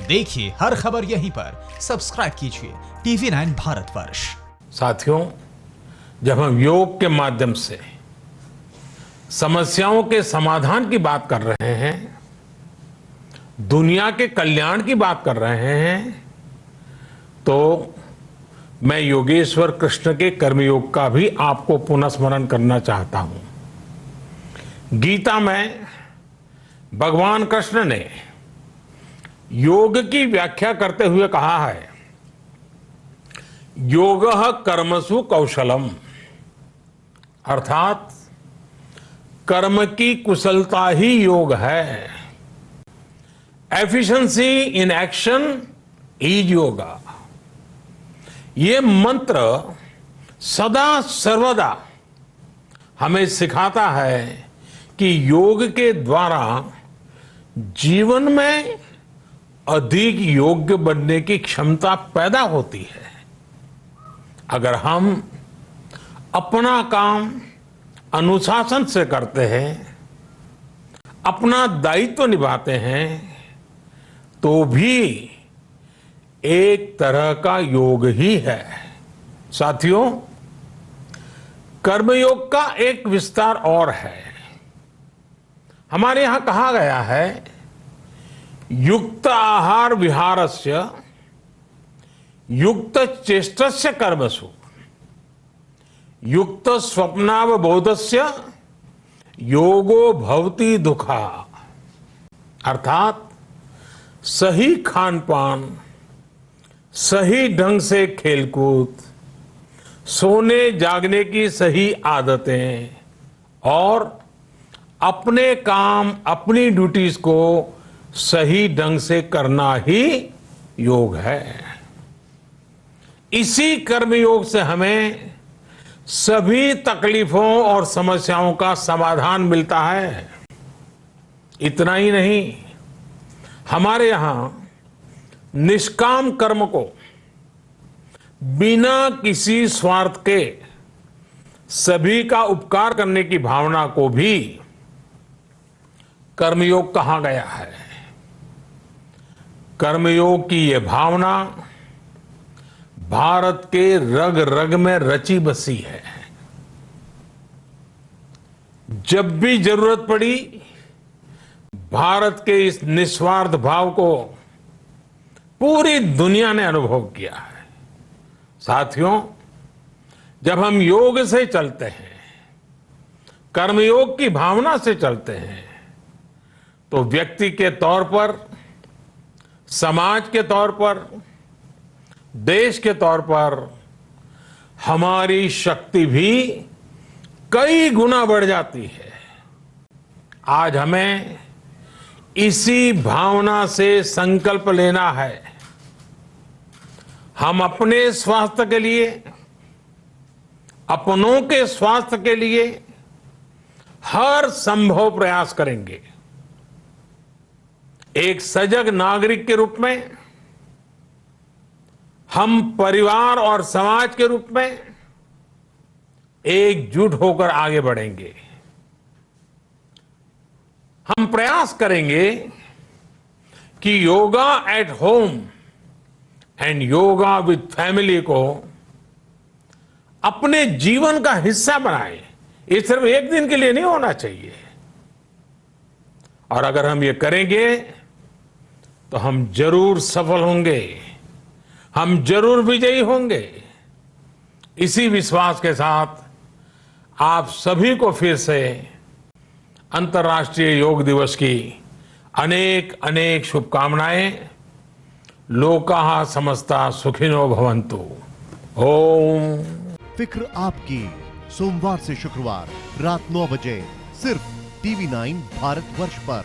देखिए हर खबर यहीं पर, सब्सक्राइब कीजिए TV9 भारतवर्ष। साथियों, जब हम योग के माध्यम से समस्याओं के समाधान की बात कर रहे हैं, दुनिया के कल्याण की बात कर रहे हैं, तो मैं योगेश्वर कृष्ण के कर्मयोग का भी आपको पुनः स्मरण करना चाहता हूं। गीता में भगवान कृष्ण ने योग की व्याख्या करते हुए कहा है, योगः कर्मसु कौशलम, अर्थात कर्म की कुशलता ही योग है। Efficiency in action is yoga. ये मंत्र सदा सर्वदा हमें सिखाता है कि योग के द्वारा जीवन में अधिक योग्य बनने की क्षमता पैदा होती है। अगर हम अपना काम अनुशासन से करते हैं, अपना दायित्व निभाते हैं, तो भी एक तरह का योग ही है। साथियों, कर्मयोग का एक विस्तार और है। हमारे यहां कहा गया है, युक्त आहार विहारस्य युक्त चेष्टस्य कर्मसु युक्त स्वप्नावबोधस्य योगो भवति दुखा। अर्थात सही खान पान, सही ढंग से खेलकूद, सोने जागने की सही आदतें और अपने काम, अपनी ड्यूटीज को सही ढंग से करना ही योग है। इसी कर्मयोग से हमें सभी तकलीफों और समस्याओं का समाधान मिलता है। इतना ही नहीं, हमारे यहां निष्काम कर्म को बिना किसी स्वार्थ के सभी का उपकार करने की भावना को भी कर्मयोग कहा गया है। कर्मयोग की यह भावना भारत के रग रग में रची बसी है। जब भी जरूरत पड़ी, भारत के इस निस्वार्थ भाव को पूरी दुनिया ने अनुभव किया है। साथियों, जब हम योग से चलते हैं, कर्मयोग की भावना से चलते हैं, तो व्यक्ति के तौर पर, समाज के तौर पर, देश के तौर पर हमारी शक्ति भी कई गुना बढ़ जाती है। आज हमें इसी भावना से संकल्प लेना है। हम अपने स्वास्थ्य के लिए, अपनों के स्वास्थ्य के लिए हर संभव प्रयास करेंगे। एक सजग नागरिक के रूप में हम परिवार और समाज के रूप में एकजुट होकर आगे बढ़ेंगे। हम प्रयास करेंगे कि yoga at home and yoga with family को अपने जीवन का हिस्सा बनाएं। ये सिर्फ एक दिन के लिए नहीं होना चाहिए। और अगर हम ये करेंगे तो हम जरूर सफल होंगे, हम जरूर विजयी होंगे। इसी विश्वास के साथ आप सभी को फिर से अंतर्राष्ट्रीय योग दिवस की अनेक अनेक शुभकामनाएं। लोकाः समस्ता सुखिनो भवन्तु। ओम। फिक्र आपकी, सोमवार से शुक्रवार रात 9 बजे सिर्फ TV9 भारतवर्ष पर।